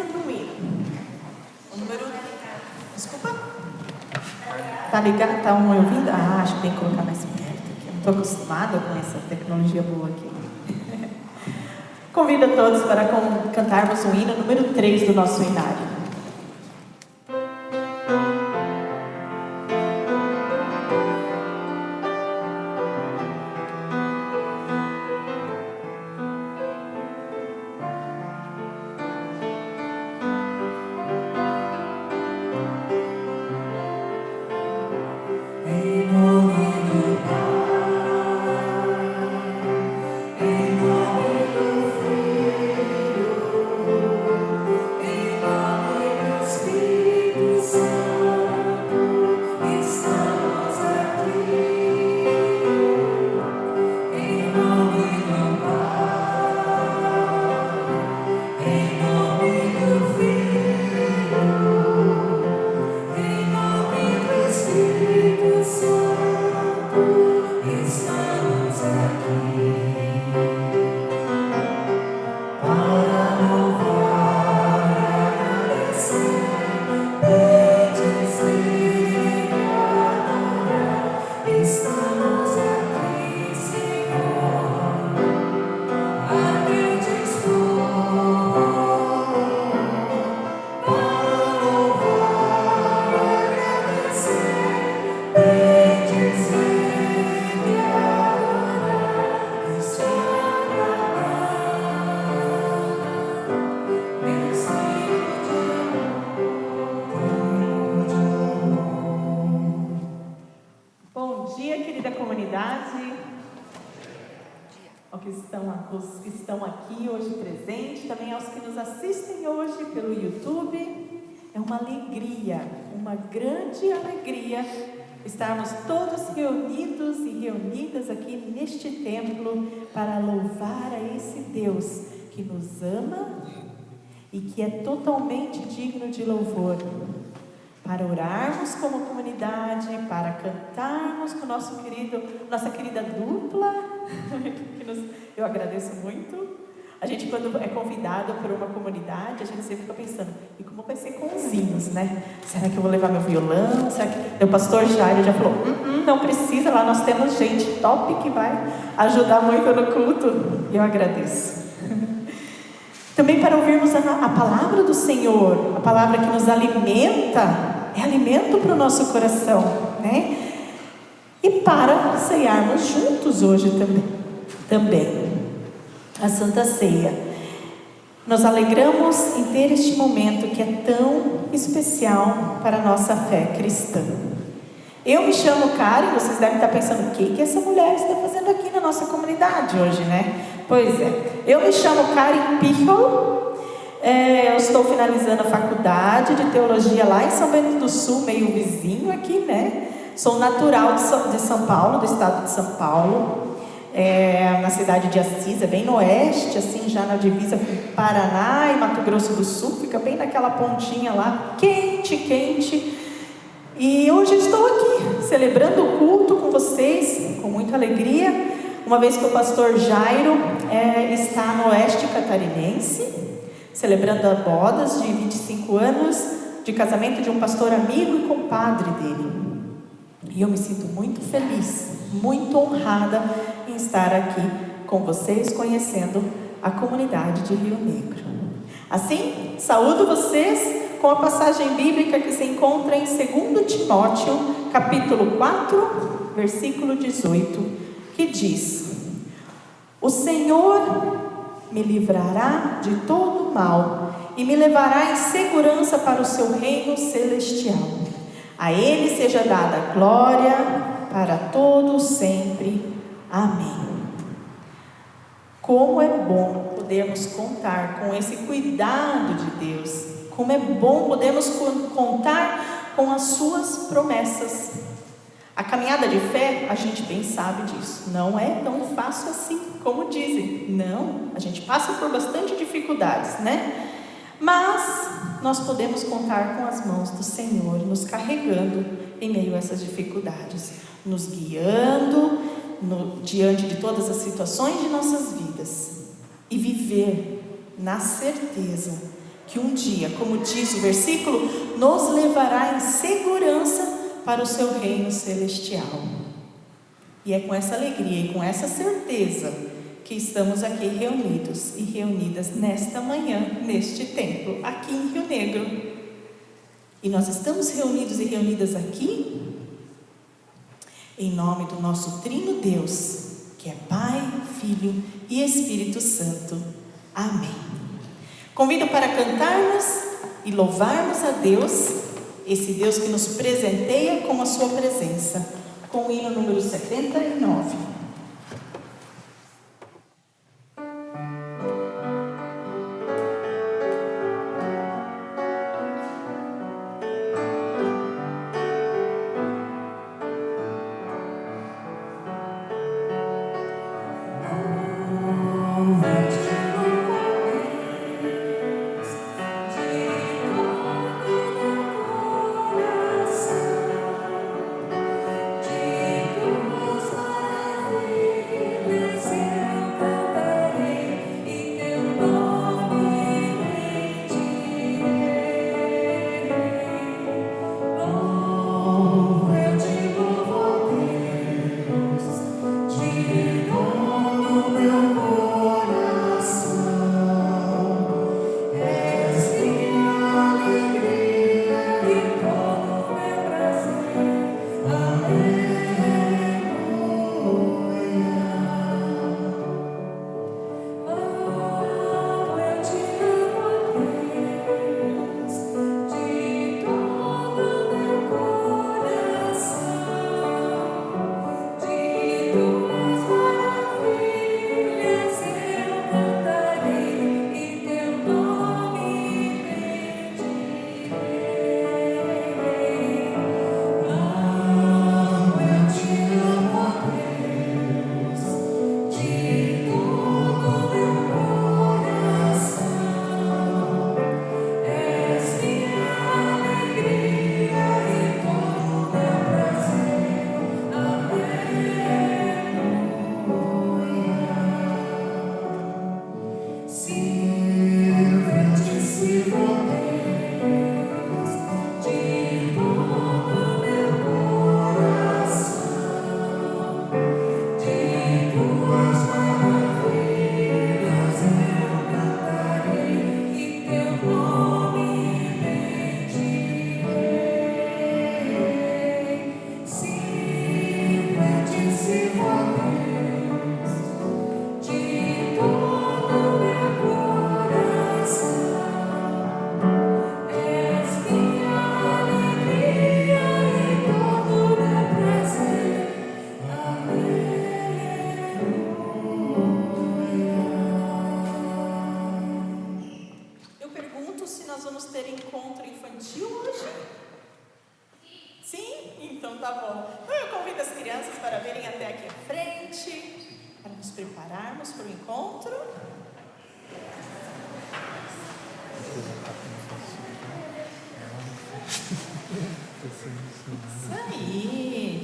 no hino. O número... Desculpa? Tá ligado? Tá me ouvindo? Ah, acho que tem que colocar mais perto aqui. Eu não estou acostumada com essa tecnologia boa aqui. Convido a todos para cantarmos o hino número 3 do nosso hinário. Os que estão aqui hoje presentes, também aos que nos assistem hoje pelo YouTube. É uma alegria, uma grande alegria estarmos todos reunidos e reunidas aqui neste templo para louvar a esse Deus que nos ama e que é totalmente digno de louvor. Para orarmos como comunidade, para cantarmos com nossa querida dupla, eu agradeço muito. A gente, quando é convidado por uma comunidade, a gente sempre fica pensando, e como vai ser com os hinos, né? Será que eu vou levar meu violão? Será que... O pastor Jairo já falou, não precisa, lá nós temos gente top que vai ajudar muito no culto. E eu agradeço. Também para ouvirmos a palavra do Senhor, a palavra que nos alimenta, é alimento para o nosso coração, né? E para ceiarmos juntos hoje também a Santa Ceia. Nos alegramos em ter este momento que é tão especial para a nossa fé cristã. Eu me chamo Karen, vocês devem estar pensando, o que essa mulher está fazendo aqui na nossa comunidade hoje, né? Pois é, eu me chamo Karen Pichol, eu estou finalizando a faculdade de teologia lá em São Bento do Sul, meio vizinho aqui, né? Sou natural de São Paulo, do estado de São Paulo, na cidade de Assis, é bem no oeste, assim, já na divisa com Paraná e Mato Grosso do Sul, fica bem naquela pontinha lá, quente. E hoje estou aqui, celebrando o culto com vocês, com muita alegria, uma vez que o pastor Jairo está no oeste catarinense, celebrando as bodas de 25 anos de casamento de um pastor amigo e compadre dele. E eu me sinto muito feliz, muito honrada em estar aqui com vocês, conhecendo a comunidade de Rio Negro. Assim, saúdo vocês com a passagem bíblica que se encontra em 2 Timóteo, capítulo 4, versículo 18, que diz: O Senhor me livrará de todo mal e me levará em segurança para o seu reino celestial. A Ele seja dada glória para todos sempre. Amém. Como é bom podermos contar com esse cuidado de Deus. Como é bom podermos contar com as suas promessas. A caminhada de fé, a gente bem sabe disso, não é tão fácil assim como dizem. Não, a gente passa por bastante dificuldades, né? Mas nós podemos contar com as mãos do Senhor, nos carregando em meio a essas dificuldades, nos guiando diante de todas as situações de nossas vidas e viver na certeza que um dia, como diz o versículo, nos levará em segurança para o seu reino celestial. E é com essa alegria e com essa certeza que estamos aqui reunidos e reunidas nesta manhã, neste templo, aqui em Rio Negro. E nós estamos reunidos e reunidas aqui em nome do nosso Trino Deus, que é Pai, Filho e Espírito Santo. Amém. Convido para cantarmos e louvarmos a Deus, esse Deus que nos presenteia com a sua presença, com o hino número 79.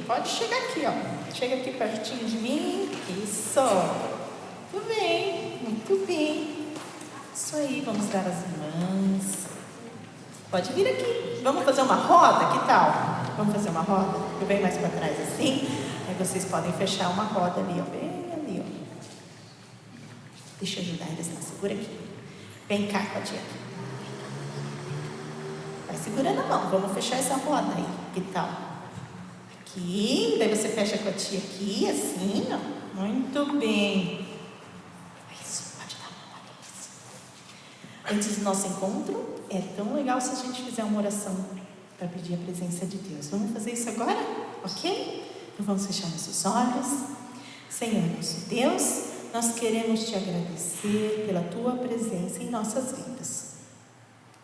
Pode chegar aqui, ó. Chega aqui pertinho de mim. Isso. Muito bem, muito bem. Isso aí, vamos dar as mãos. Pode vir aqui. Vamos fazer uma roda, que tal? Vamos fazer uma roda? Eu venho mais para trás assim. Aí vocês podem fechar uma roda ali, ó. Bem ali, ó. Deixa eu ajudar eles lá. Segura aqui. Vem cá, Claudinha. Vai segurando a mão. Vamos fechar essa roda aí. Que tal? Aqui, daí você fecha com a tia aqui, assim, ó. Muito bem. Isso, pode dar a mão ali. Antes do nosso encontro, é tão legal se a gente fizer uma oração para pedir a presença de Deus. Vamos fazer isso agora? Ok? Então vamos fechar nossos olhos. Senhor, nosso Deus, nós queremos te agradecer pela tua presença em nossas vidas.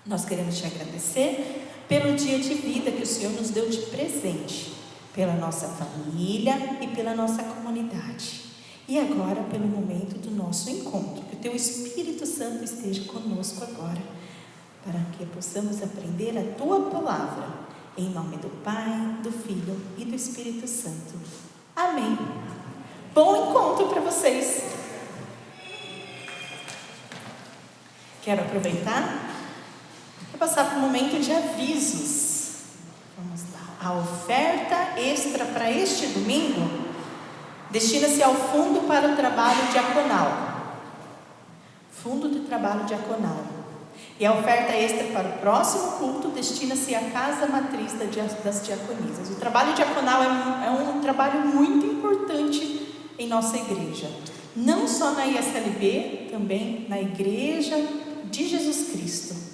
Nós queremos te agradecer pelo dia de vida que o Senhor nos deu de presente, pela nossa família e pela nossa comunidade. E agora pelo momento do nosso encontro. Que o teu Espírito Santo esteja conosco agora, para que possamos aprender a tua palavra. Em nome do Pai, do Filho e do Espírito Santo. Amém. Bom encontro para vocês. Quero aproveitar Vou passar para o momento de avisos. Vamos lá. A oferta extra para este domingo destina-se ao Fundo para o Trabalho Diaconal. Fundo de Trabalho Diaconal. E a oferta extra para o próximo culto destina-se à Casa Matriz das Diaconisas. O trabalho diaconal é um trabalho muito importante em nossa igreja. Não só na ISLB, também na Igreja de Jesus Cristo.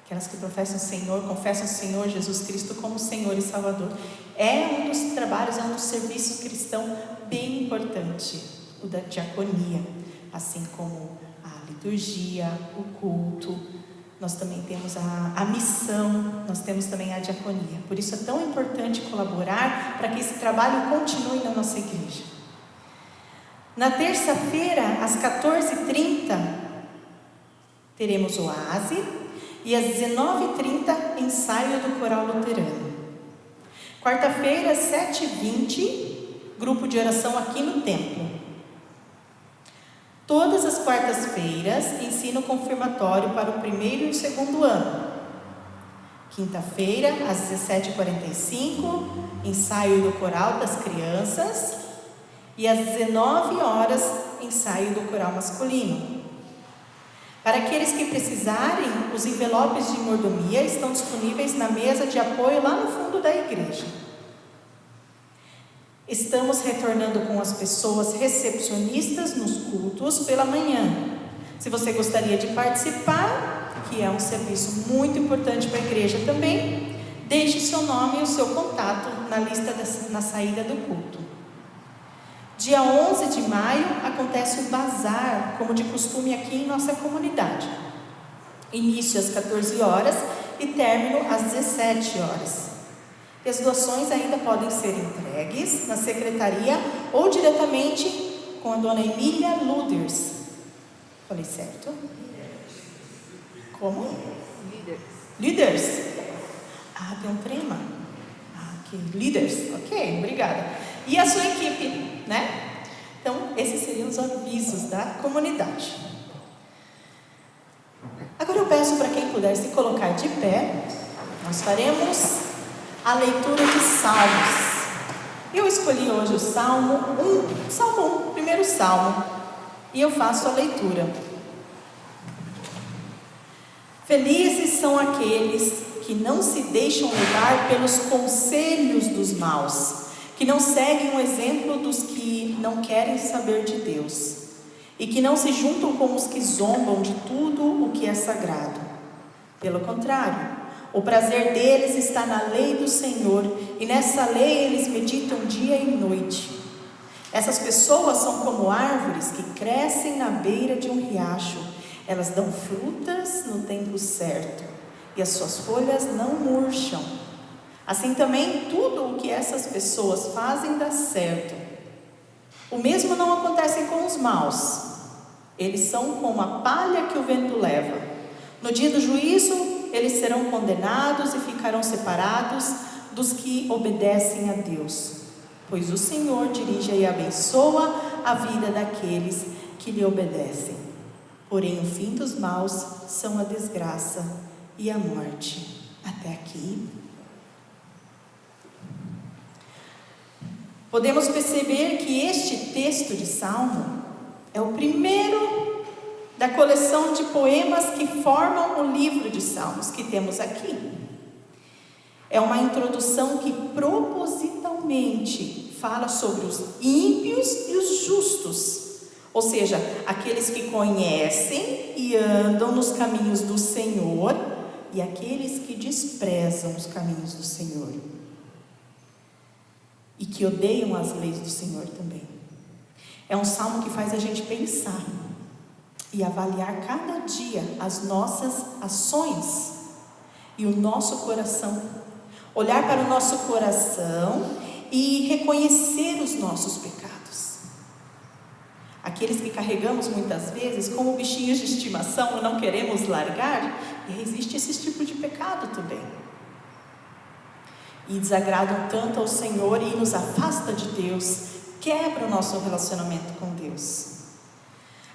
Aquelas que confessam o Senhor Jesus Cristo como Senhor e Salvador. É um dos trabalhos, é um dos serviços cristãos bem importante, o da diaconia. Assim como a liturgia, o culto, nós também temos a missão, nós temos também a diaconia. Por isso é tão importante colaborar para que esse trabalho continue na nossa igreja. Na terça-feira, às 14h30, teremos oase. E às 19h30, ensaio do coral luterano. Quarta-feira, às 7h20, grupo de oração aqui no templo. Todas as quartas-feiras, ensino confirmatório para o primeiro e o segundo ano. Quinta-feira, às 17h45, ensaio do coral das crianças. E às 19h, ensaio do coral masculino. Para aqueles que precisarem, os envelopes de mordomia estão disponíveis na mesa de apoio lá no fundo da igreja. Estamos retornando com as pessoas recepcionistas nos cultos pela manhã. Se você gostaria de participar, que é um serviço muito importante para a igreja também, deixe seu nome e o seu contato na lista na saída do culto. Dia 11 de maio acontece o bazar, como de costume aqui em nossa comunidade. Início às 14h e término às 17h. E as doações ainda podem ser entregues na secretaria ou diretamente com a dona Emília Luders. Falei certo? Como? Líderes. Ah, tem um trema. Ok, líderes. Ok, obrigada. E a sua equipe, né? Então, esses seriam os avisos da comunidade. Agora eu peço para quem puder se colocar de pé. Nós faremos a leitura de Salmos. Eu escolhi hoje o Salmo 1, primeiro Salmo, e eu faço a leitura. Felizes são aqueles que não se deixam levar pelos conselhos dos maus, que não seguem o exemplo dos que não querem saber de Deus, e que não se juntam com os que zombam de tudo o que é sagrado. Pelo contrário, o prazer deles está na lei do Senhor, e nessa lei eles meditam dia e noite. Essas pessoas são como árvores que crescem na beira de um riacho. Elas dão frutas no tempo certo, e as suas folhas não murcham. Assim também, tudo o que essas pessoas fazem dá certo. O mesmo não acontece com os maus. Eles são como a palha que o vento leva. No dia do juízo, eles serão condenados e ficarão separados dos que obedecem a Deus. Pois o Senhor dirige e abençoa a vida daqueles que lhe obedecem. Porém, o fim dos maus são a desgraça e a morte. Até aqui. Podemos perceber que este texto de Salmo é o primeiro da coleção de poemas que formam o livro de Salmos que temos aqui. É uma introdução que propositalmente fala sobre os ímpios e os justos, ou seja, aqueles que conhecem e andam nos caminhos do Senhor e aqueles que desprezam os caminhos do Senhor. E que odeiam as leis do Senhor também. É um salmo que faz a gente pensar e avaliar cada dia as nossas ações e o nosso coração. Olhar para o nosso coração e reconhecer os nossos pecados. Aqueles que carregamos muitas vezes como bichinhos de estimação e não queremos largar, e existe esse tipo de pecado também. E desagradam tanto ao Senhor e nos afasta de Deus, quebra o nosso relacionamento com Deus.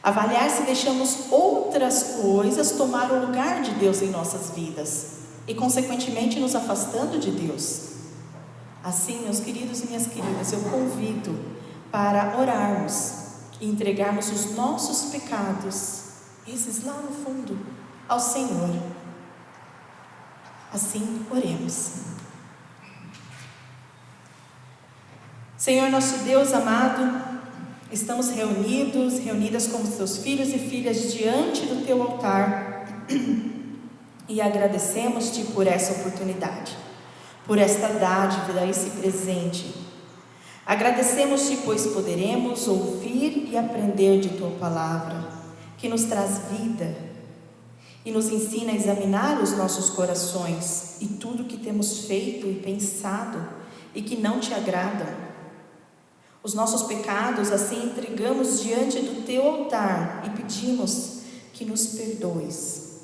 Avaliar se deixamos outras coisas tomar o lugar de Deus em nossas vidas e, consequentemente, nos afastando de Deus. Assim, meus queridos e minhas queridas, eu convido para orarmos e entregarmos os nossos pecados, esses lá no fundo, ao Senhor. Assim, oremos. Senhor nosso Deus amado, estamos reunidas como teus filhos e filhas diante do teu altar e agradecemos-te por essa oportunidade, por esta dádiva, esse presente. Agradecemos-te, pois poderemos ouvir e aprender de tua palavra, que nos traz vida e nos ensina a examinar os nossos corações e tudo que temos feito e pensado e que não te agradam. Os nossos pecados, assim, entregamos diante do teu altar e pedimos que nos perdoes.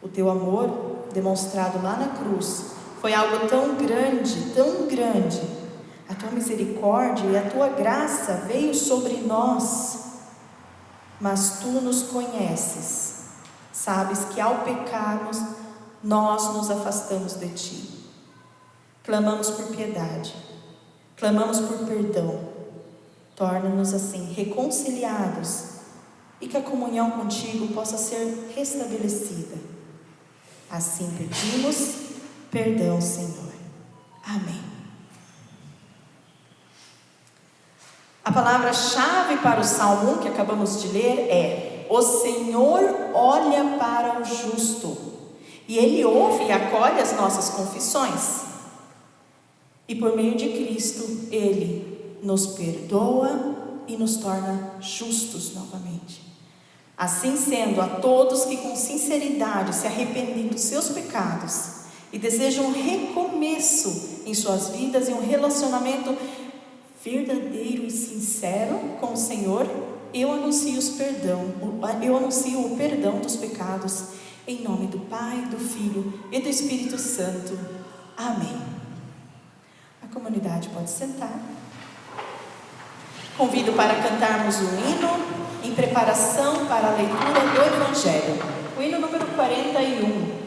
O teu amor, demonstrado lá na cruz, foi algo tão grande, tão grande. A tua misericórdia e a tua graça veio sobre nós, mas tu nos conheces, sabes que ao pecarmos, nós nos afastamos de ti. Clamamos por piedade. Clamamos por perdão. Torna-nos assim reconciliados e que a comunhão contigo possa ser restabelecida. Assim pedimos perdão, Senhor. Amém. A palavra-chave para o Salmo 1 que acabamos de ler é: o Senhor olha para o justo e Ele ouve e acolhe as nossas confissões. E por meio de Cristo, Ele nos perdoa e nos torna justos novamente. Assim sendo, a todos que com sinceridade se arrependem dos seus pecados e desejam um recomeço em suas vidas e um relacionamento verdadeiro e sincero com o Senhor, eu anuncio o perdão dos pecados, em nome do Pai, do Filho e do Espírito Santo. Amém. A comunidade pode sentar. Convido para cantarmos o hino em preparação para a leitura do Evangelho. O hino número 41.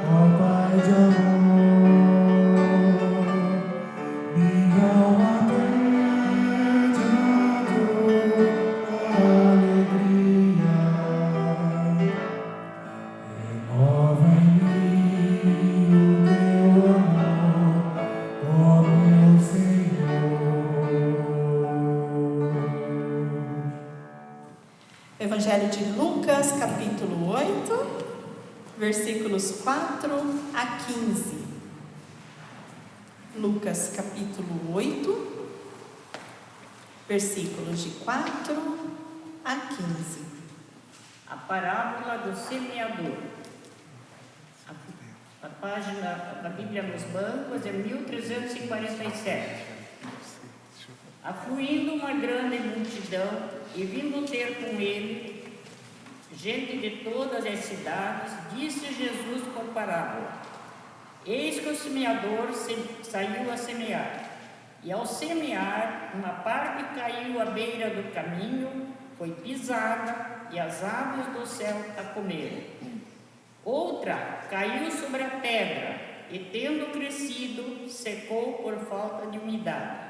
Ó Pai de amor. Evangelho de Lucas, capítulo 8, versículos 4 a 15. Lucas, capítulo 8, versículos de 4 a 15. A parábola do semeador. A página da Bíblia nos bancos é 1347. Afluindo uma grande multidão e vindo ter com ele gente de todas as cidades, disse Jesus por parábola: Eis que o semeador saiu a semear. E ao semear, uma parte caiu à beira do caminho, foi pisada, e as aves do céu a comeram. Outra caiu sobre a pedra, e tendo crescido, secou por falta de umidade.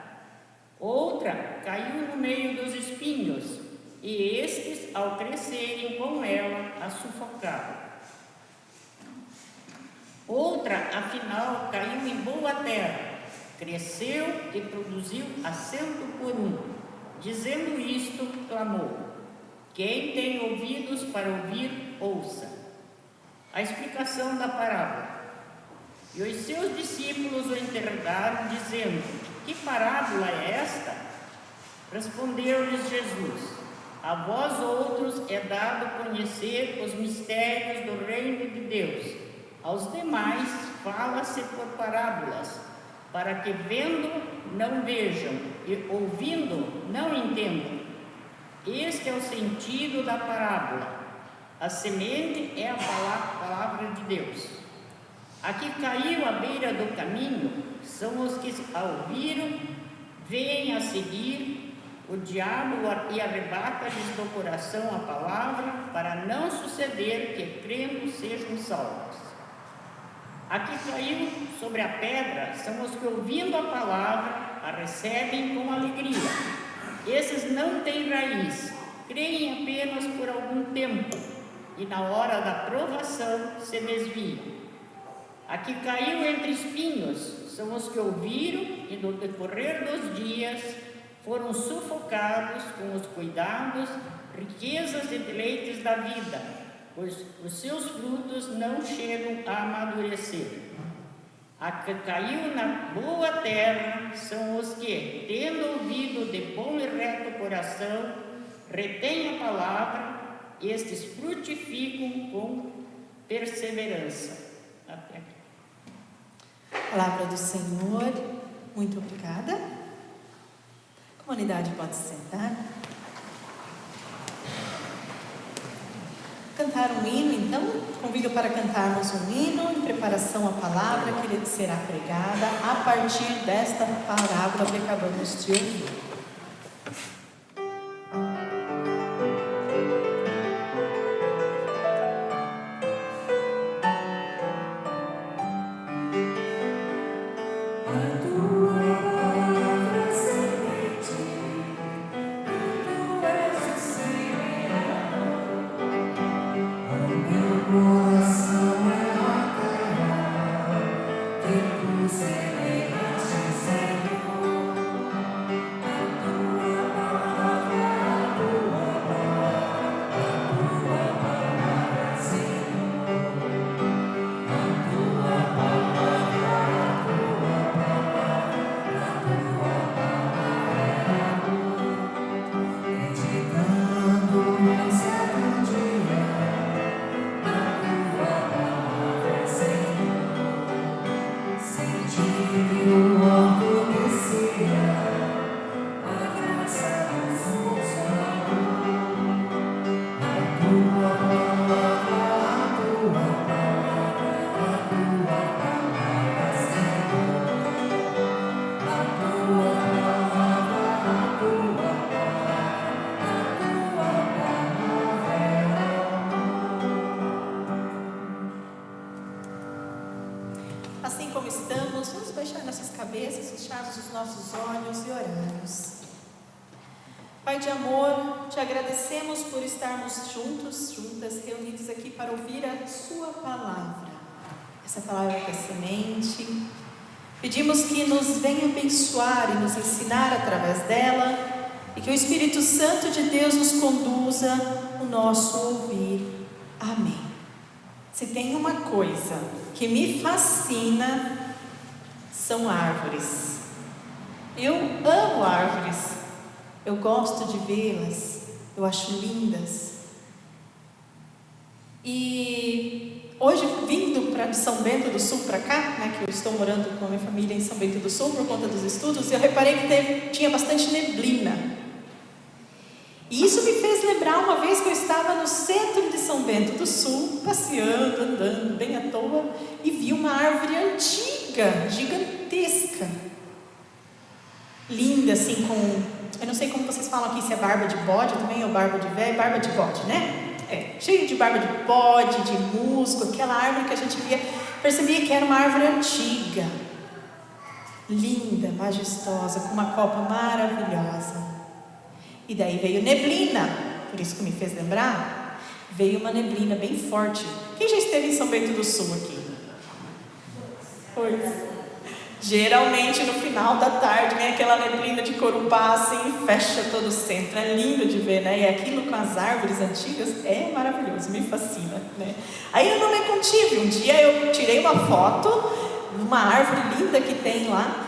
Outra caiu no meio dos espinhos, e estes, ao crescerem com ela, a sufocaram. Outra, afinal, caiu em boa terra, cresceu e produziu a 100 por 1. Dizendo isto, clamou: Quem tem ouvidos para ouvir, ouça. A explicação da parábola. E os seus discípulos o interrogaram, dizendo: Que parábola é esta? Respondeu-lhes Jesus: A vós outros é dado conhecer os mistérios do reino de Deus. Aos demais fala-se por parábolas, para que vendo não vejam e ouvindo não entendam. Este é o sentido da parábola. A semente é a palavra de Deus. A que caiu à beira do caminho são os que, ao ouviram, vêm a seguir, o diabo e arrebata-lhes do coração a palavra, para não suceder que, crendo, sejam salvos. A que caiu sobre a pedra são os que, ouvindo a palavra, a recebem com alegria. Esses não têm raiz, creem apenas por algum tempo, e na hora da provação se desviam. A que caiu entre espinhos são os que ouviram e, no decorrer dos dias, foram sufocados com os cuidados, riquezas e deleites da vida, pois os seus frutos não chegam a amadurecer. A que caiu na boa terra são os que, tendo ouvido de bom e reto coração, retêm a palavra, estes frutificam com perseverança. Até aqui. Palavra do Senhor, muito obrigada. A comunidade pode se sentar. Cantar um hino, então, convido para cantarmos um hino em preparação à palavra que será pregada a partir desta parábola que acabamos de ouvir. Assim como estamos, vamos baixar nossas cabeças, fecharmos os nossos olhos e orarmos. Pai de amor, te agradecemos por estarmos juntos, juntas, reunidos aqui para ouvir a sua palavra. Essa palavra que é semente. Pedimos que nos venha abençoar e nos ensinar através dela, e que o Espírito Santo de Deus nos conduza no nosso ouvir. Amém. Se tem uma coisa que me fascina, são árvores. Eu amo árvores. Eu gosto de vê-las. Eu acho lindas. E hoje, vindo de São Bento do Sul para cá, né, que eu estou morando com a minha família em São Bento do Sul por conta dos estudos, eu reparei que tinha bastante neblina. E isso me fez lembrar uma vez que eu estava no centro de São Bento do Sul, passeando, andando bem à toa, e vi uma árvore antiga, gigantesca, linda, assim, eu não sei como vocês falam aqui, se é barba de bode também, ou barba de velho, barba de bode, né? Cheio de barba de bode, de musgo, aquela árvore que a gente via, percebia que era uma árvore antiga, linda, majestosa, com uma copa maravilhosa. E daí veio neblina, por isso que me fez lembrar, veio uma neblina bem forte. Quem já esteve em São Bento do Sul aqui? Pois. Geralmente no final da tarde vem aquela neblina de Corumbá assim e fecha todo o centro. É lindo de ver, né? E aquilo com as árvores antigas é maravilhoso, me fascina, né? Aí eu não me contive. Um dia eu tirei uma foto de uma árvore linda que tem lá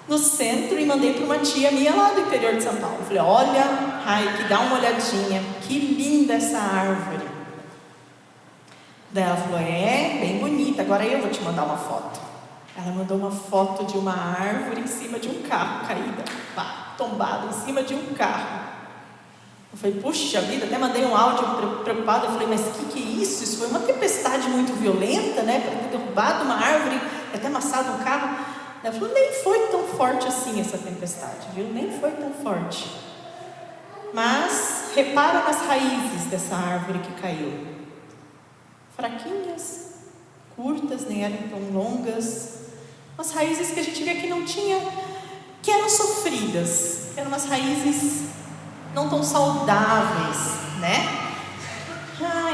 no centro e mandei para uma tia minha lá do interior de São Paulo. Eu falei, olha, Raik, dá uma olhadinha, que linda essa árvore. Daí ela falou, bem bonita, agora eu vou te mandar uma foto. Ela mandou uma foto de uma árvore em cima de um carro, caída, tombada em cima de um carro. Eu falei, puxa vida, até mandei um áudio preocupado. Eu falei, mas que é isso? Isso foi uma tempestade muito violenta, né? Para ter derrubado uma árvore e até amassado um carro. Ela falou, nem foi tão forte assim essa tempestade, viu? Nem foi tão forte. Mas repara nas raízes dessa árvore que caiu. Fraquinhas, curtas, nem eram tão longas. Umas raízes que a gente vê que não tinha, que eram sofridas. Eram umas raízes não tão saudáveis, né?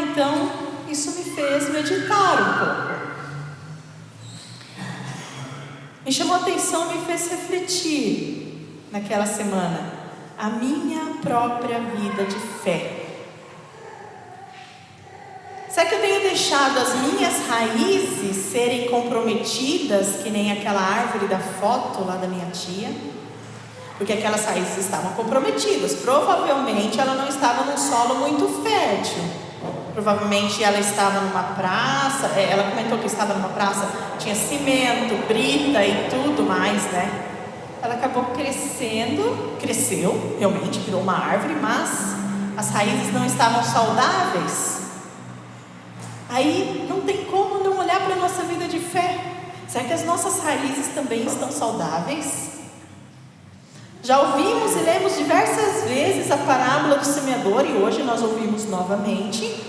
Então isso me fez meditar um pouco. Me chamou a atenção, me fez refletir naquela semana a minha própria vida de fé. Será que eu tenho deixado as minhas raízes serem comprometidas, que nem aquela árvore da foto lá da minha tia? Porque aquelas raízes estavam comprometidas. Provavelmente ela não estava num solo muito fértil. Provavelmente ela estava numa praça, ela comentou que estava numa praça, tinha cimento, brita e tudo mais, né? Ela acabou cresceu, realmente virou uma árvore, mas as raízes não estavam saudáveis. Aí não tem como não olhar para a nossa vida de fé. Será que as nossas raízes também estão saudáveis? Já ouvimos e lemos diversas vezes a parábola do semeador, e hoje nós ouvimos novamente.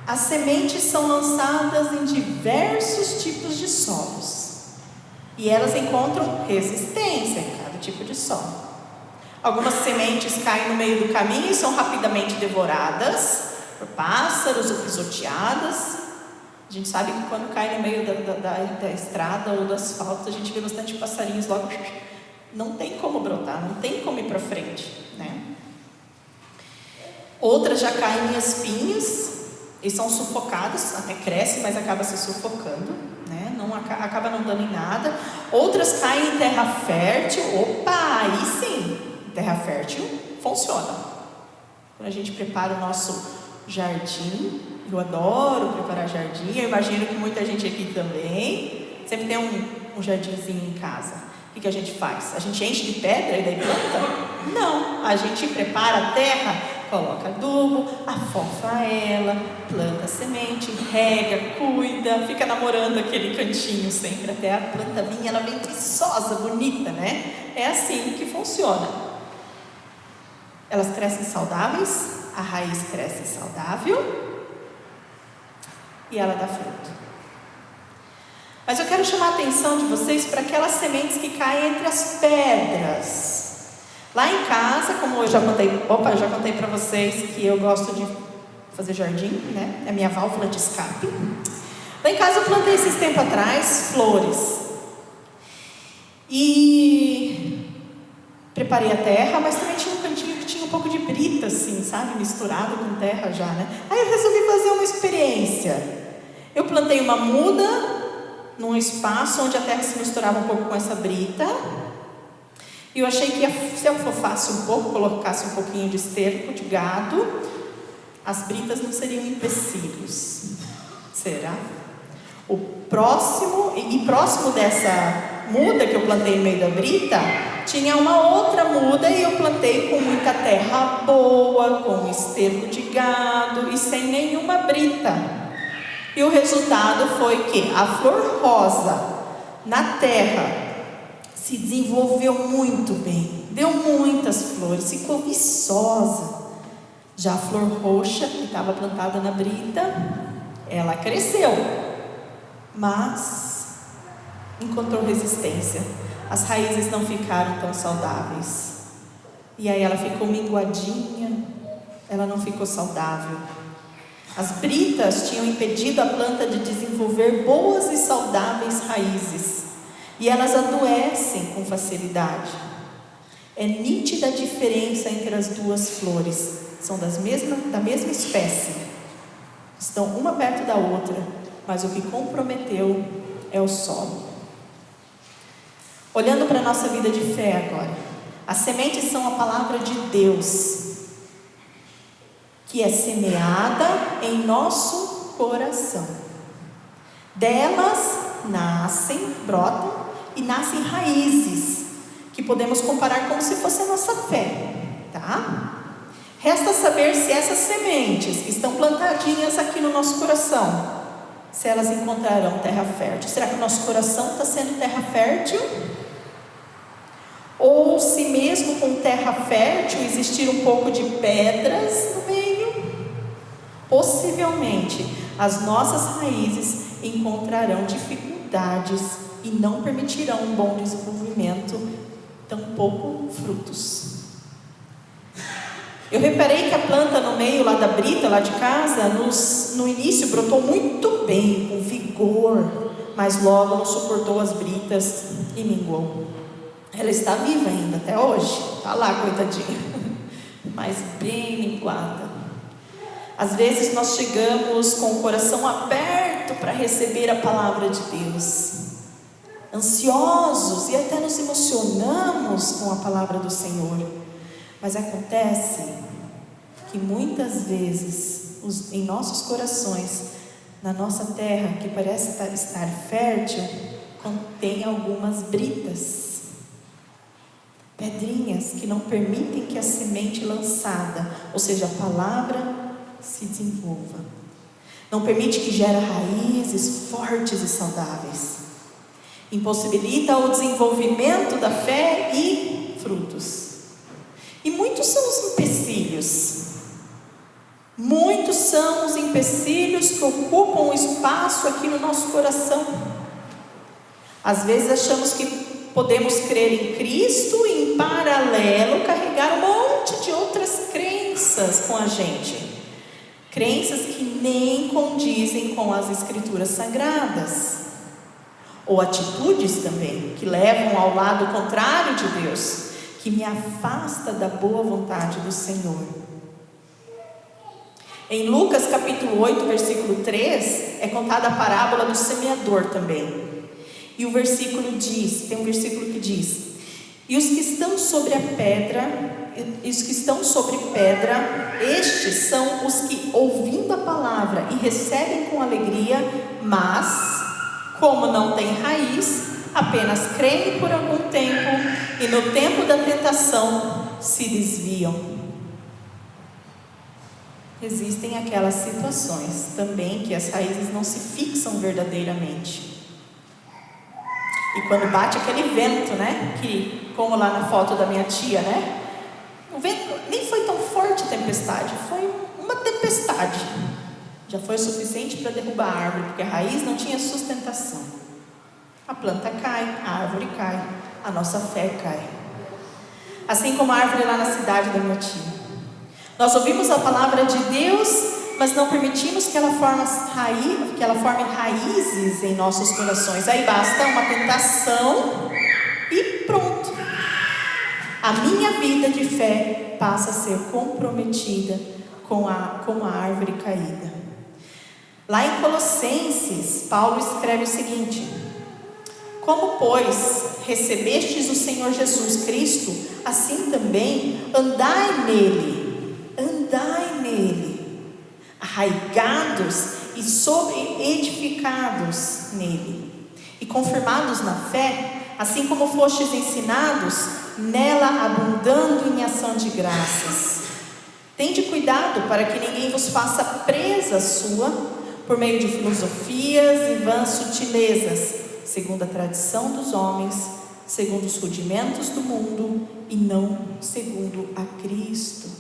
As sementes são lançadas em diversos tipos de solos, e elas encontram resistência em cada tipo de solo. Algumas sementes caem no meio do caminho e são rapidamente devoradas por pássaros ou pisoteadas. A gente sabe que quando cai no meio da estrada ou do asfalto, a gente vê bastante passarinhos logo. Não tem como brotar, não tem como ir para frente, né? Outras já caem em espinhos e são sufocados, até cresce, mas acaba se sufocando, né? Acaba não dando em nada. Outras caem em terra fértil. Opa, aí sim, terra fértil funciona. Quando a gente prepara o nosso jardim, eu adoro preparar jardim, eu imagino que muita gente aqui também sempre tem um jardinzinho em casa. O que a gente faz? A gente enche de pedra e daí planta? Não, a gente prepara a terra, coloca adubo, afofa ela, planta a semente, rega, cuida, fica namorando aquele cantinho sempre até a planta vir, ela vem viçosa, bonita, né? É assim que funciona. Elas crescem saudáveis, a raiz cresce saudável e ela dá fruto. Mas eu quero chamar a atenção de vocês para aquelas sementes que caem entre as pedras. Lá em casa, como eu já contei para vocês que eu gosto de fazer jardim, né? É a minha válvula de escape. Lá em casa eu plantei esses tempos atrás flores. E preparei a terra, mas também tinha um cantinho que tinha um pouco de brita, assim, sabe? Misturado com terra já, né? Aí eu resolvi fazer uma experiência. Eu plantei uma muda num espaço onde a terra se misturava um pouco com essa brita. E eu achei que se eu afofasse um pouco, colocasse um pouquinho de esterco de gado, as britas não seriam empecilhos. Será? Próximo dessa muda que eu plantei no meio da brita, tinha uma outra muda e eu plantei com muita terra boa, com esterco de gado e sem nenhuma brita. E o resultado foi que a flor rosa na terra se desenvolveu muito bem, deu muitas flores, ficou viçosa. Já a flor roxa, que estava plantada na brita, ela cresceu, mas encontrou resistência. As raízes não ficaram tão saudáveis. E aí ela ficou minguadinha, ela não ficou saudável. As britas tinham impedido a planta de desenvolver boas e saudáveis raízes. E elas adoecem com facilidade. É nítida a diferença entre as duas flores. São da mesma espécie. Estão uma perto da outra, mas o que comprometeu é o solo. Olhando para a nossa vida de fé agora, as sementes são a palavra de Deus, que é semeada em nosso coração. Delas brotam e nascem raízes, que podemos comparar como se fosse a nossa fé, tá? Resta saber se essas sementes que estão plantadinhas aqui no nosso coração, se elas encontrarão terra fértil. Será que o nosso coração está sendo terra fértil? Ou se mesmo com terra fértil existir um pouco de pedras no meio? Possivelmente as nossas raízes encontrarão dificuldades e não permitirão um bom desenvolvimento, tampouco frutos. Eu reparei que a planta no meio lá da brita, lá de casa, no início brotou muito bem, com vigor, mas logo não suportou as britas e minguou. Ela está viva ainda até hoje, está lá, coitadinha, mas bem minguada. Às vezes nós chegamos com o coração aberto para receber a palavra de Deus, ansiosos e até nos emocionamos com a palavra do Senhor. Mas acontece que muitas vezes em nossos corações, na nossa terra que parece estar fértil, contém algumas britas, pedrinhas que não permitem que a semente lançada, ou seja, a palavra, se desenvolva. Não permite que gere raízes fortes e saudáveis. Impossibilita o desenvolvimento da fé e frutos. E muitos são os empecilhos. Muitos são os empecilhos que ocupam o espaço aqui no nosso coração. Às vezes achamos que podemos crer em Cristo e em paralelo carregar um monte de outras crenças com a gente. Crenças que nem condizem com as Escrituras Sagradas. Ou atitudes também, que levam ao lado contrário de Deus, que me afasta da boa vontade do Senhor. Em Lucas capítulo 8, versículo 3, é contada a parábola do semeador também. E o versículo diz, tem um versículo que diz: e os que estão sobre pedra, estes são os que, ouvindo a palavra e recebem com alegria, mas, como não tem raiz, apenas creem por algum tempo e no tempo da tentação se desviam. Existem aquelas situações também que as raízes não se fixam verdadeiramente. E quando bate aquele vento, né? Que, como lá na foto da minha tia, né? O vento nem foi tão forte a tempestade, foi uma tempestade. Já foi o suficiente para derrubar a árvore, porque a raiz não tinha sustentação. A planta cai, a árvore cai, a nossa fé cai. Assim como a árvore lá na cidade da minha tia. Nós ouvimos a palavra de Deus, mas não permitimos que ela forme raízes em nossos corações. Aí basta uma tentação e pronto. A minha vida de fé passa a ser comprometida como a árvore caída. Lá em Colossenses, Paulo escreve o seguinte: como, pois, recebestes o Senhor Jesus Cristo, assim também andai nele, arraigados e sobre-edificados nele, e confirmados na fé, assim como fostes ensinados, nela abundando em ação de graças. Tende cuidado para que ninguém vos faça presa sua, por meio de filosofias e vãs sutilezas, segundo a tradição dos homens, segundo os rudimentos do mundo, e não segundo a Cristo.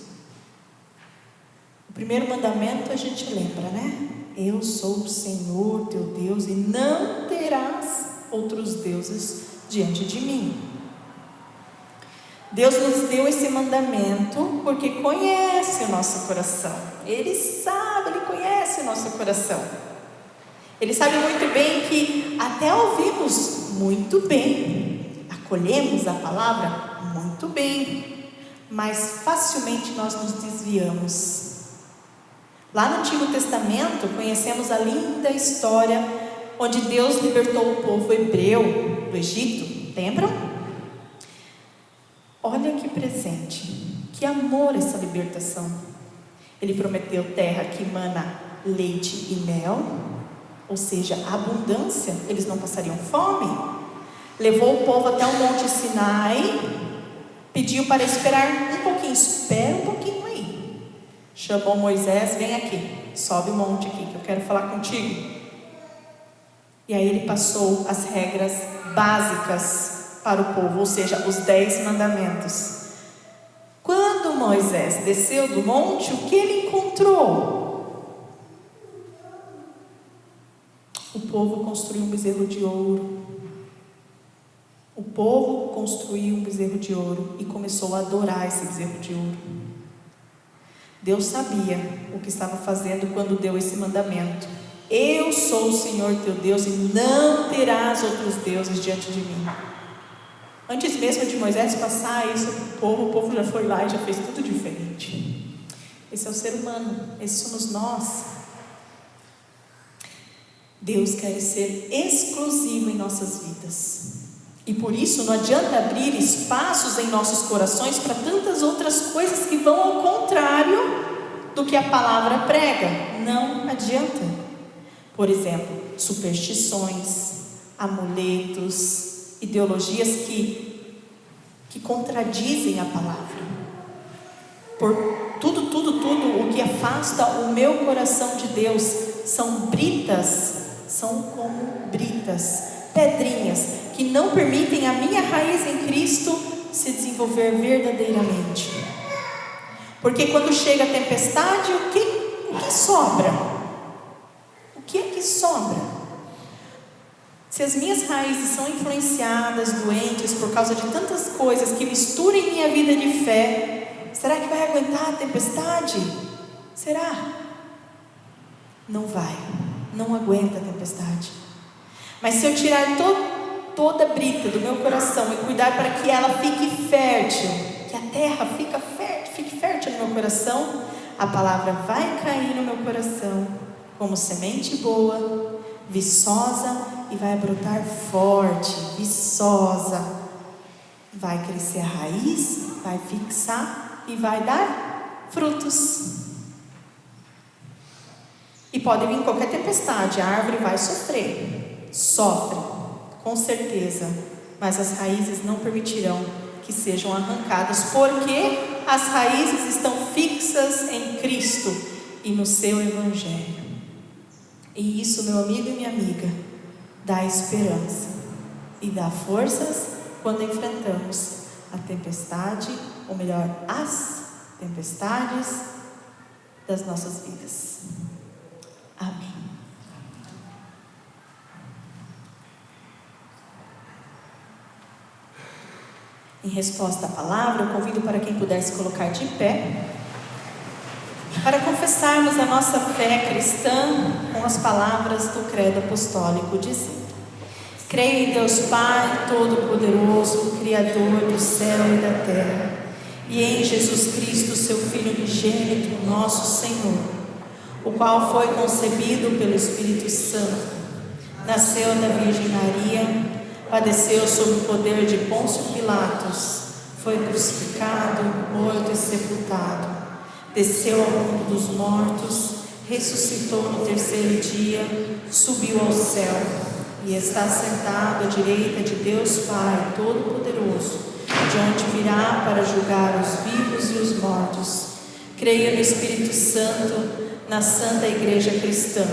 O primeiro mandamento a gente lembra, né? Eu sou o Senhor teu Deus, e não terás outros deuses diante de mim. Deus nos deu esse mandamento porque conhece o nosso coração. Ele sabe, Ele conhece o nosso coração. Ele sabe muito bem que até ouvimos muito bem, acolhemos a palavra muito bem, mas facilmente nós nos desviamos. Lá no Antigo Testamento conhecemos a linda história onde Deus libertou o povo hebreu do Egito, lembram? Olha que presente, que amor essa libertação. Ele prometeu terra que emana leite e mel, ou seja, abundância, eles não passariam fome. Levou o povo até o Monte Sinai, pediu para esperar um pouquinho, espera um pouquinho aí. Chamou Moisés, vem aqui, sobe o monte aqui que eu quero falar contigo. E aí ele passou as regras básicas para o povo, ou seja, os 10 mandamentos. Quando Moisés desceu do monte, o que ele encontrou? O povo construiu um bezerro de ouro. O povo construiu um bezerro de ouro e começou a adorar esse bezerro de ouro. Deus sabia o que estava fazendo quando deu esse mandamento. Eu sou o Senhor teu Deus e não terás outros deuses diante de mim. Antes mesmo de Moisés passar isso para o povo já foi lá e já fez tudo diferente. Esse é o ser humano, esses somos nós. Deus quer ser exclusivo em nossas vidas. E por isso não adianta abrir espaços em nossos corações para tantas outras coisas que vão ao contrário do que a palavra prega. Não adianta. Por exemplo, superstições, amuletos, ideologias que contradizem a palavra. Por tudo o que afasta o meu coração de Deus são como britas, pedrinhas que não permitem a minha raiz em Cristo se desenvolver verdadeiramente. Porque quando chega a tempestade, o que sobra? O que é que sobra? Se as minhas raízes são influenciadas, doentes, por causa de tantas coisas que misturam em minha vida de fé, será que vai aguentar a tempestade? Será? Não vai, não aguenta a tempestade. Mas se eu tirar toda a brita do meu coração e cuidar para que ela fique fértil, que a terra fique fértil no meu coração, a palavra vai cair no meu coração como semente boa, viçosa, e vai brotar forte, viçosa. Vai crescer a raiz, vai fixar e vai dar frutos. E pode vir qualquer tempestade, a árvore vai sofre, com certeza, mas as raízes não permitirão que sejam arrancadas, porque as raízes estão fixas em Cristo e no seu Evangelho. E isso, meu amigo e minha amiga, dá esperança e dá forças quando enfrentamos a tempestade, ou melhor, as tempestades das nossas vidas. Amém. Em resposta à palavra, eu convido para quem puder se colocar de pé, para confessarmos a nossa fé cristã com as palavras do credo apostólico, dizendo: creio em Deus Pai Todo-Poderoso, Criador do céu e da terra, e em Jesus Cristo, seu Filho unigênito, nosso Senhor, o qual foi concebido pelo Espírito Santo, nasceu da Virgem Maria, padeceu sob o poder de Pôncio Pilatos, foi crucificado, morto e sepultado, desceu ao mundo dos mortos, ressuscitou no terceiro dia, subiu ao céu e está sentado à direita de Deus Pai Todo-Poderoso, de onde virá para julgar os vivos e os mortos. Creio no Espírito Santo, na Santa Igreja Cristã,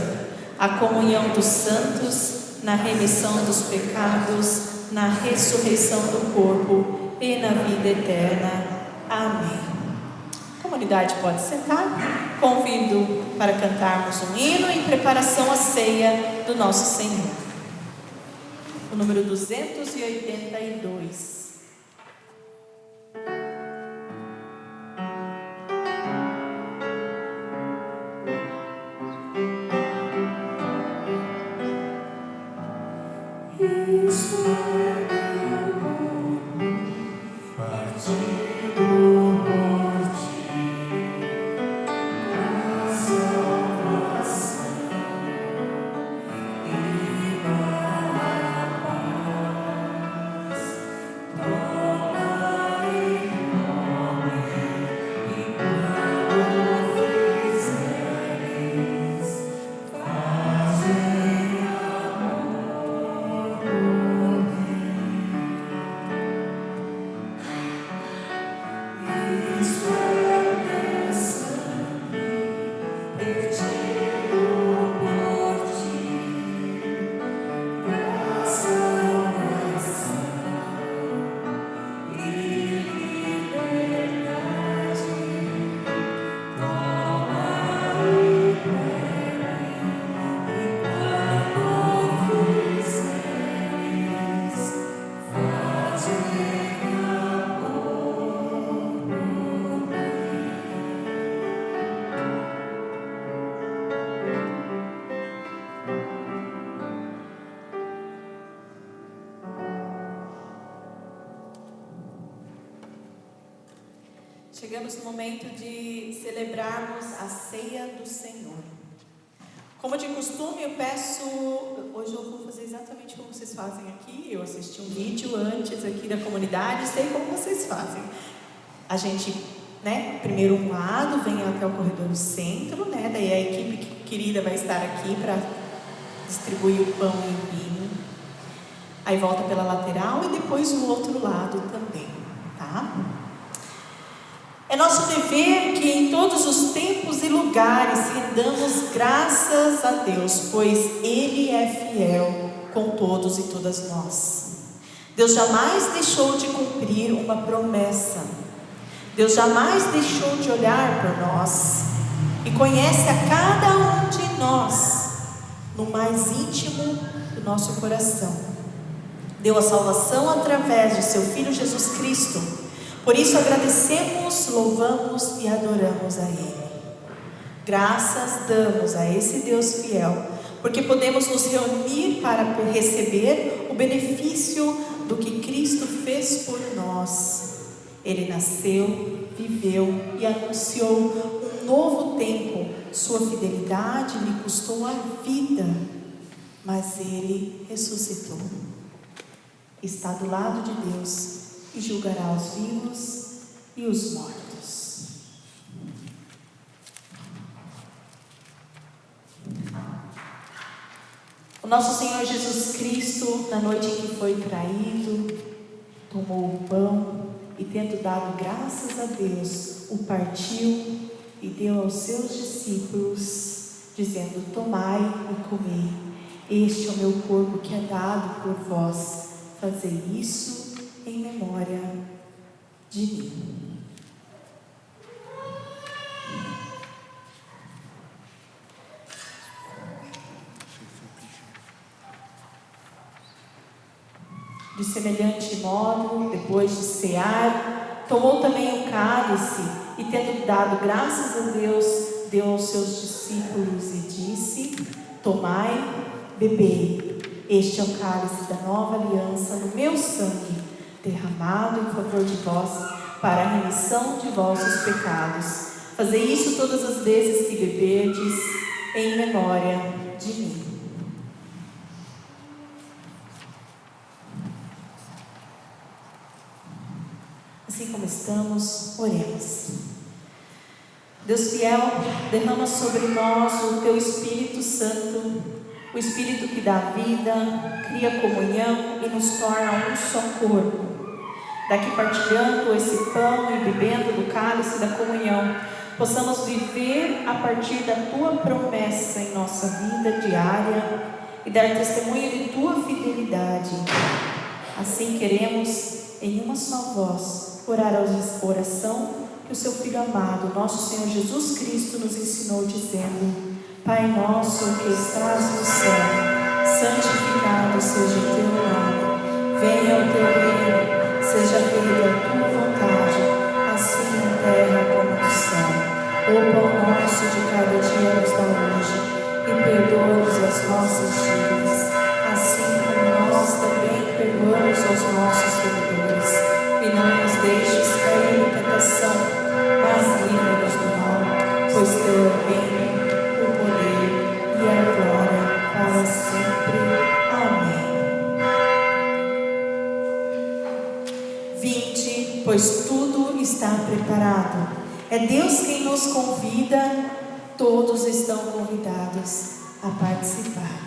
a comunhão dos santos, na remissão dos pecados, na ressurreição do corpo e na vida eterna. Amém. A comunidade pode sentar. Convido para cantarmos um hino em preparação à ceia do nosso Senhor. O número 282. Chegamos no momento de celebrarmos a ceia do Senhor. Como de costume, eu peço... Hoje eu vou fazer exatamente como vocês fazem aqui. Eu assisti um vídeo antes aqui da comunidade, sei como vocês fazem. A gente, primeiro um lado, vem até o corredor do centro, daí a equipe querida vai estar aqui para distribuir o pão e o vinho. Aí volta pela lateral e depois o outro lado também, tá? É nosso dever que em todos os tempos e lugares rendamos graças a Deus, pois Ele é fiel com todos e todas nós. Deus jamais deixou de cumprir uma promessa. Deus jamais deixou de olhar por nós e conhece a cada um de nós no mais íntimo do nosso coração. Deu a salvação através de seu Filho Jesus Cristo. Por isso agradecemos, louvamos e adoramos a Ele. Graças damos a esse Deus fiel, porque podemos nos reunir para receber o benefício do que Cristo fez por nós. Ele nasceu, viveu e anunciou um novo tempo. Sua fidelidade lhe custou a vida, mas Ele ressuscitou. Está do lado de Deus e julgará os vivos e os mortos. O nosso Senhor Jesus Cristo, na noite em que foi traído, tomou o pão e, tendo dado graças a Deus, o partiu e deu aos seus discípulos, dizendo: tomai e comei, este é o meu corpo que é dado por vós, fazei isso em memória de mim. De semelhante modo, depois de cear, tomou também o cálice e, tendo dado graças a Deus, deu aos seus discípulos e disse: tomai, bebei, este é o cálice da nova aliança no meu sangue, derramado em favor de vós para a remissão de vossos pecados. Fazei isso todas as vezes que beberdes, em memória de mim. Assim como estamos, oremos. Deus fiel, derrama sobre nós o Teu Espírito Santo, o Espírito que dá vida, cria comunhão e nos torna um só corpo. Daqui partilhando esse pão e bebendo do cálice da comunhão, possamos viver a partir da Tua promessa em nossa vida diária e dar testemunho de Tua fidelidade. Assim queremos, em uma só voz, orar a oração que o Seu Filho amado, nosso Senhor Jesus Cristo, nos ensinou, dizendo: Pai nosso que estás no céu, santificado seja o Teu nome. Venha o Teu reino, seja feita a Tua vontade, assim na terra como no céu. O pão nosso de cada dia nos dá hoje, e perdoa-nos as nossas dívidas, assim como nós também perdoamos aos nossos devedores. E não nos deixes cair em tentação, mas livra-nos do mal, pois Teu é o reino, o poder e a glória para sempre. Amém. Vinde, pois tudo está preparado. É Deus quem nos convida, todos estão convidados a participar.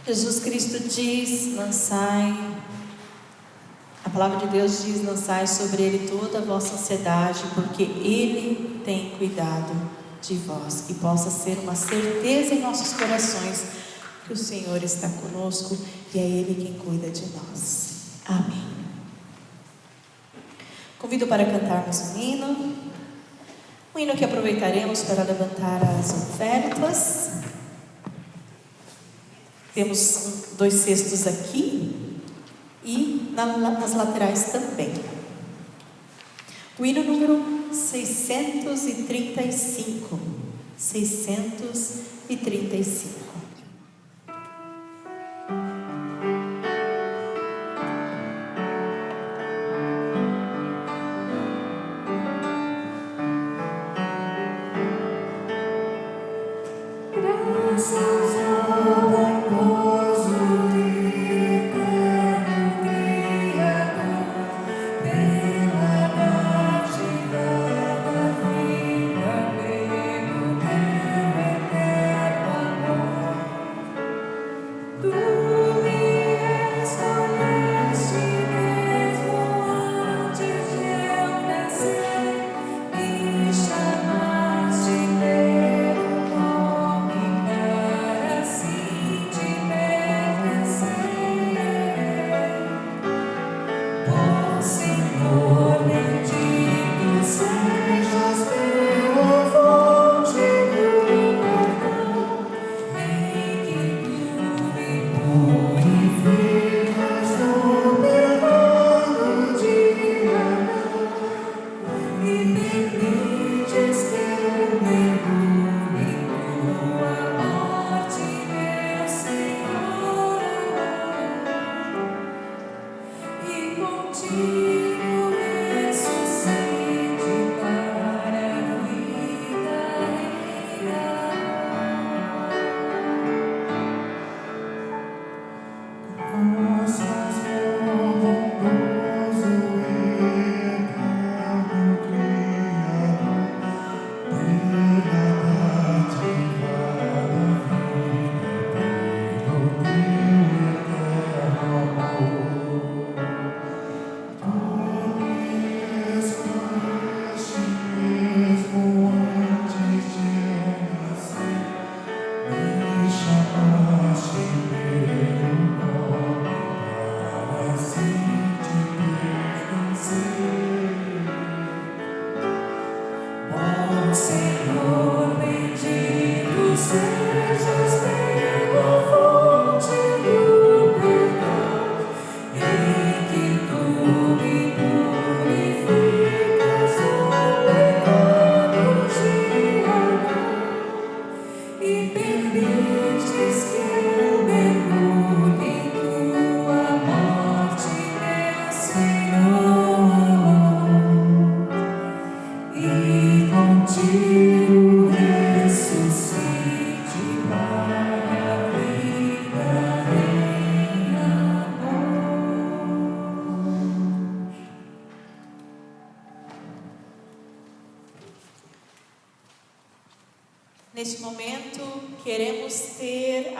Jesus Cristo diz: lançai, a palavra de Deus diz: lançai sobre Ele toda a vossa ansiedade, porque Ele tem cuidado de vós. Que possa ser uma certeza em nossos corações que o Senhor está conosco e é Ele quem cuida de nós. Amém. Convido para cantarmos um hino que aproveitaremos para levantar as ofertas. Temos 2 cestos aqui e nas laterais também. O hino número 635. 635.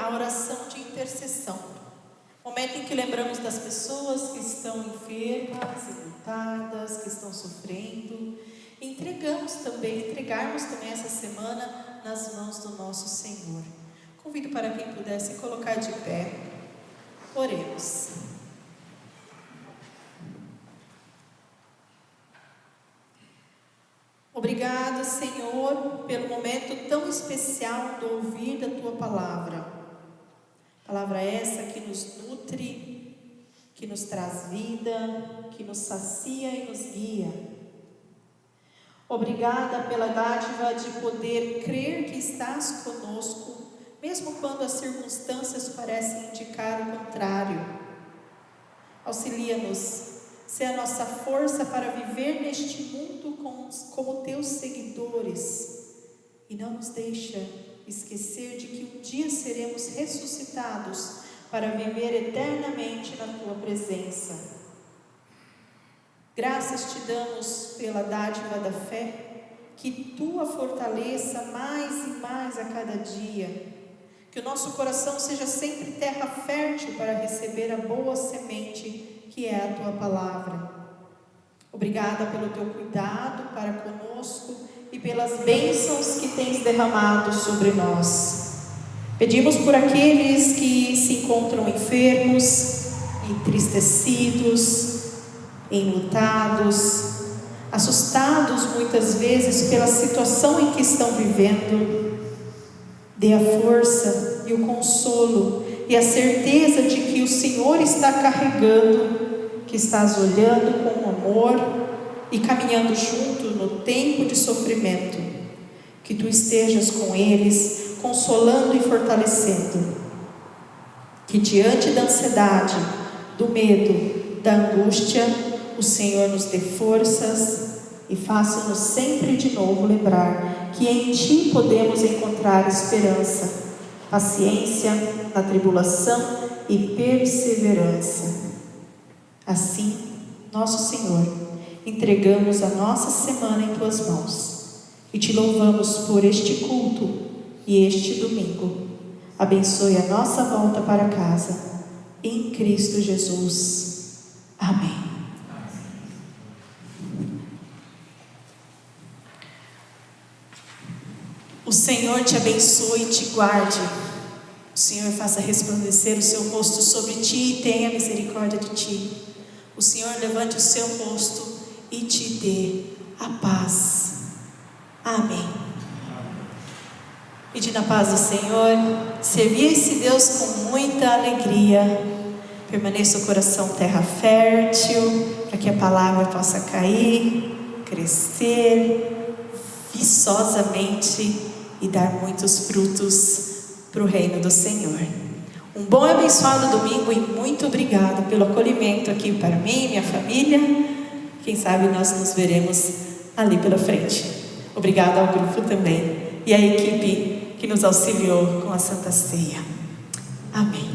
a oração de intercessão. Momento em que lembramos das pessoas que estão enfermas, enlutadas, que estão sofrendo. Entregarmos também essa semana nas mãos do nosso Senhor. Convido para quem pudesse colocar de pé. Oremos. Obrigado, Senhor, pelo momento tão especial do ouvir da Tua palavra. Palavra essa que nos nutre, que nos traz vida, que nos sacia e nos guia. Obrigada pela dádiva de poder crer que estás conosco, mesmo quando as circunstâncias parecem indicar o contrário. Auxilia-nos, ser a nossa força para viver neste mundo como teus seguidores, e não nos deixa esquecer de que um dia seremos ressuscitados para viver eternamente na tua presença. Graças te damos pela dádiva da fé, que tua fortaleça mais e mais a cada dia, que o nosso coração seja sempre terra fértil para receber a boa semente que é a tua palavra. Obrigada pelo teu cuidado para conosco e pelas bênçãos que tens derramado sobre nós. Pedimos por aqueles que se encontram enfermos, entristecidos, enlutados, assustados muitas vezes pela situação em que estão vivendo. Dê a força e o consolo e a certeza de que o Senhor está carregando, que estás olhando com amor e caminhando junto no tempo de sofrimento. Que tu estejas com eles, consolando e fortalecendo. Que diante da ansiedade, do medo, da angústia, o Senhor nos dê forças e faça-nos sempre de novo lembrar que em Ti podemos encontrar esperança, paciência na tribulação e perseverança. Assim, nosso Senhor, entregamos a nossa semana em Tuas mãos e Te louvamos por este culto e este domingo. Abençoe a nossa volta para casa, em Cristo Jesus. Amém. O Senhor te abençoe e te guarde. O Senhor faça resplandecer o seu rosto sobre ti e tenha misericórdia de ti. O Senhor levante o seu rosto e te dê a paz. Amém. Pedindo a paz do Senhor, servir esse Deus com muita alegria. Permaneça o coração terra fértil, para que a palavra possa cair, crescer viçosamente e dar muitos frutos para o reino do Senhor. Um bom e abençoado domingo e muito obrigada pelo acolhimento aqui para mim e minha família. Quem sabe nós nos veremos ali pela frente. Obrigada ao grupo também e à equipe que nos auxiliou com a Santa Ceia. Amém.